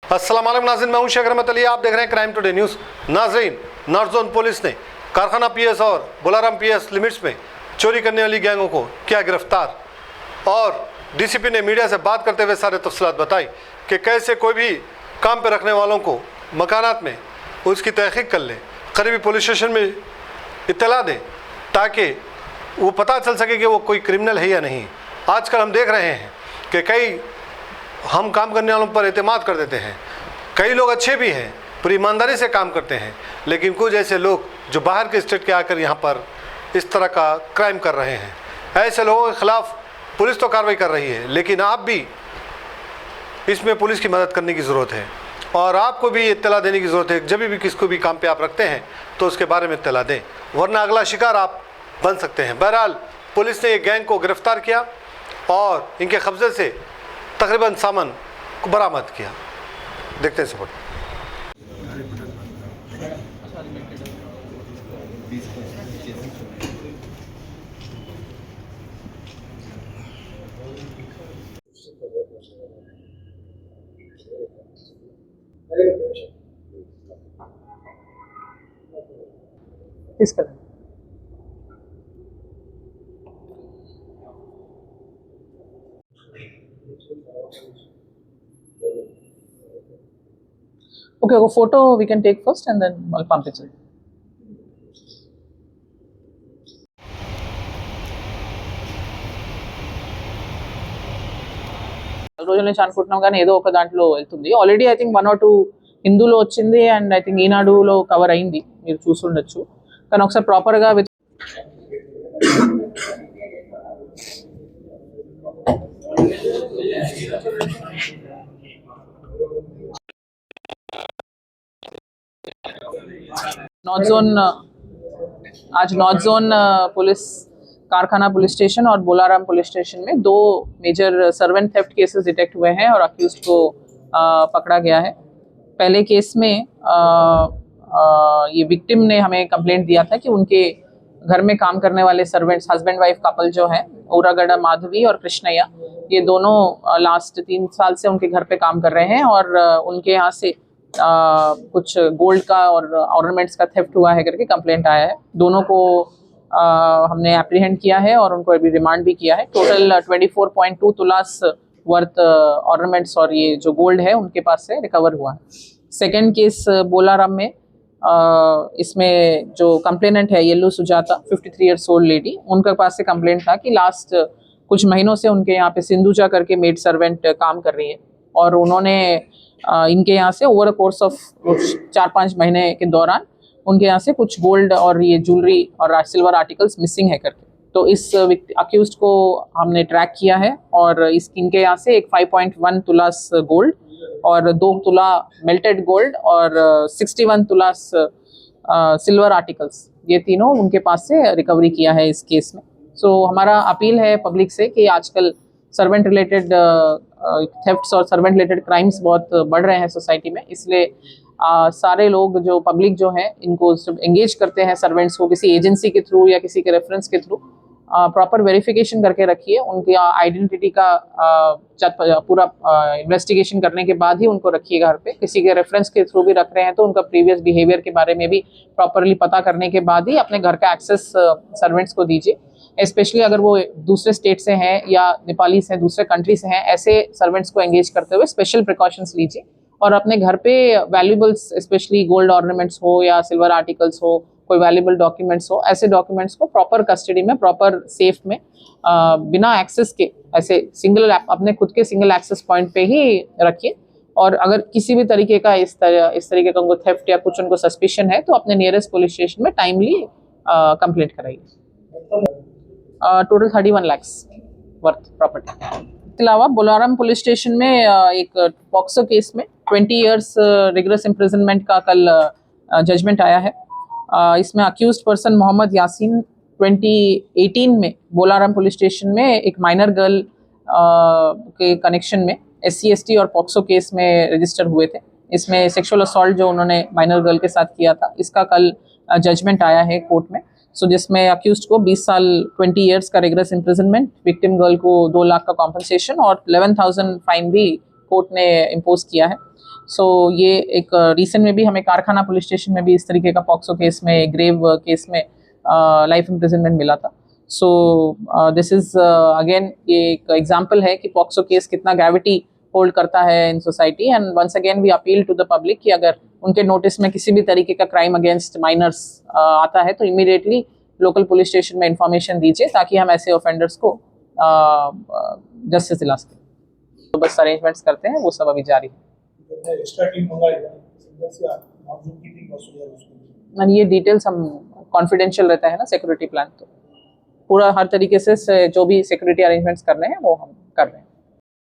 अस्सलाम वालेकुम नाज़रीन, मैं हूं शेख रहमत अली। आप देख रहे हैं क्राइम टुडे न्यूज़। नाज़रीन, नॉर्थ जोन पुलिस ने कारखाना पीएस और बोलाराम पीएस लिमिट्स में चोरी करने वाली गैंगों को किया गिरफ्तार। और डीसीपी ने मीडिया से बात करते हुए सारे तफसीलात बताई कि कैसे कोई भी काम पे रखने वालों को मकानात में उसकी तहकीक कर ले, करीबी पुलिस स्टेशन में इत्तला दें ताकि वो पता चल सके कि वो कोई क्रिमिनल है या नहीं। आजकल हम देख रहे हैं कि कई हम काम करने वालों पर एतमाद कर देते हैं। कई लोग अच्छे भी हैं, पूरी ईमानदारी से काम करते हैं, लेकिन कुछ ऐसे लोग जो बाहर के स्टेट के आकर यहाँ पर इस तरह का क्राइम कर रहे हैं। ऐसे लोगों के ख़िलाफ़ पुलिस तो कार्रवाई कर रही है, लेकिन आप भी इसमें पुलिस की मदद करने की ज़रूरत है और आपको भी इत्तला देने की ज़रूरत है। जब भी किसको भी काम पे आप रखते हैं तो उसके बारे में इत्तला दें, वरना अगला शिकार आप बन सकते हैं। बहरहाल पुलिस ने एक गैंग को गिरफ़्तार किया और इनके कब्ज़े से तकरीबन सामान को बरामद किया। देखते हैं support. Okay, a photo we can take first and then I'll pump it. రోజుల నుంచి అనుకుంటున్నాం కానీ ఏదో ఒక దాంట్లో వెళ్తుంది. ఆల్రెడీ ఐ థింక్ 1 or 2 హిందూలో వచ్చింది అండ్ ఐ థింక్ ఈనాడులో కవర్ అయింది, మీరు చూసుండొచ్చు. కానీ ఒకసారి ప్రాపర్గా आज north zone police Karkhana police station और बोलाराम पुलिस स्टेशन में 2 major servant theft cases detect हुए हैं और अक्यूज्ड को पकड़ा गया है। पहले केस में ये विक्टिम ने हमें कंप्लेंट दिया था कि उनके घर में काम करने वाले सर्वेंट्स हस्बैंड वाइफ कपल जो है ओरागड़ा माधवी और कृष्णैया, ये दोनों लास्ट 3 साल से उनके घर पे काम कर रहे हैं और उनके यहाँ से कुछ गोल्ड का और ऑर्नामेंट्स का थेफ्ट हुआ है करके कंप्लेंट आया है। दोनों को हमने एप्रीहेंड किया है और उनको अभी रिमांड भी किया है। टोटल 24.2 तुलास वर्थ ऑर्नामेंट्स और ये जो गोल्ड है उनके पास से रिकवर हुआ है। सेकेंड केस बोलाराम में इसमें जो कंप्लेनेंट है येल्लू सुजाता 53 ईयर्स ओल्ड लेडी, उनके पास से कंप्लेंट था कि लास्ट कुछ महीनों से उनके यहाँ पे सिंधुजा करके मेड सर्वेंट काम कर रही है और उन्होंने इनके यहाँ से ओवर द कोर्स ऑफ 4-5 महीने के दौरान उनके यहाँ से कुछ गोल्ड और ये ज्वेलरी और सिल्वर आर्टिकल्स मिसिंग है करके, तो इस अक्यूज्ड को हमने ट्रैक किया है और इनके यहाँ से एक 5.1 तुलास गोल्ड और 2 तुला मेल्टेड गोल्ड और 61 तुलास सिल्वर आर्टिकल्स, ये तीनों उनके पास से रिकवरी किया है इस केस में। सो हमारा अपील है पब्लिक से कि आजकल सर्वेंट रिलेटेड थेफ्ट्स और सर्वेंट रिलेटेड क्राइम्स बहुत बढ़ रहे हैं सोसाइटी में, इसलिए सारे लोग जो पब्लिक जो है इनको जब एंगेज करते हैं सर्वेंट्स को किसी एजेंसी के थ्रू या किसी के रेफरेंस के थ्रू, प्रॉपर वेरिफिकेशन करके रखिए। उनकी आइडेंटिटी का पूरा इन्वेस्टिगेशन करने के बाद ही उनको रखिए घर पे। किसी के रेफरेंस के थ्रू भी रख रहे हैं तो उनका प्रीवियस बिहेवियर के बारे में भी प्रॉपरली पता करने के बाद ही अपने घर का एक्सेस सर्वेंट्स को दीजिए। स्पेशली अगर वो दूसरे स्टेट से हैं या नेपाली से हैं, दूसरे कंट्री से हैं, ऐसे सर्वेंट्स को एंगेज करते हुए स्पेशल प्रिकॉशंस लीजिए और अपने घर पे वैल्यूबल्स स्पेशली गोल्ड ऑर्नामेंट्स हो या सिल्वर आर्टिकल्स हो, कोई वैल्यूबल डॉक्यूमेंट्स हो, ऐसे डॉक्यूमेंट्स को प्रॉपर कस्टडी में, प्रॉपर सेफ में, बिना एक्सेस के ऐसे अपने खुद के सिंगल एक्सेस पॉइंट पे ही रखिए। और अगर किसी भी तरीके का इस तरीके का उनको थेफ्ट या कुछ उनको सस्पिशन है तो अपने नियरेस्ट पुलिस स्टेशन में टाइमली कंप्लेंट कराइए। Total 31 lakh worth property. इसके अलावा बोलाराम पुलिस स्टेशन में एक पॉक्सो केस में 20 इयर्स रिगरस इम्प्रिजनमेंट का कल जजमेंट आया है। इसमें अक्यूज्ड पर्सन मोहम्मद यासीन 2018 में बोलाराम पुलिस स्टेशन में एक माइनर गर्ल के कनेक्शन में SC/ST और पॉक्सो केस में रजिस्टर हुए थे। इसमें सेक्सुअल असॉल्ट जो उन्होंने माइनर गर्ल के साथ किया था, इसका कल जजमेंट आया है कोर्ट में। सो जिसमें अक्यूज्ड को 20 साल 20 इयर्स का रिगरस इम्प्रिजनमेंट, विक्टिम गर्ल को 2 लाख का कॉम्पनसेशन और 11,000 फाइन भी कोर्ट ने इम्पोज किया है। सो ये एक रिसेंट में भी हमें कारखाना पुलिस स्टेशन में भी इस तरीके का पॉक्सो केस में, ग्रेव केस में लाइफ इम्प्रिजनमेंट मिला था. सो दिस इज अगेन ये एक एग्जांपल है कि पॉक्सो केस कितना ग्रेविटी होल्ड करता है in society. And once again we appeal to the public कि अगर उनके नोटिस में किसी भी तरीके का क्राइम अगेंस्ट माइनर्स आता है तो इमीडिएटली लोकल पुलिस स्टेशन में इंफॉर्मेशन दीजिए ताकि हम ऐसे ऑफेंडर्स को जस्टिस दिला सकें. तो बस अरेंजमेंट्स करते हैं, वो सब अभी जारी है. एक्स्ट्रा टीम मंगाई से आप मानसून की टीम बस हो जाए. ये डिटेल्स हम कॉन्फिडेंशियल रहता है ना सिक्योरिटी प्लान, तो पूरा हर तरीके से जो भी सिक्योरिटी अरेंजमेंट्स करने हैं वो हम कर रहे हैं.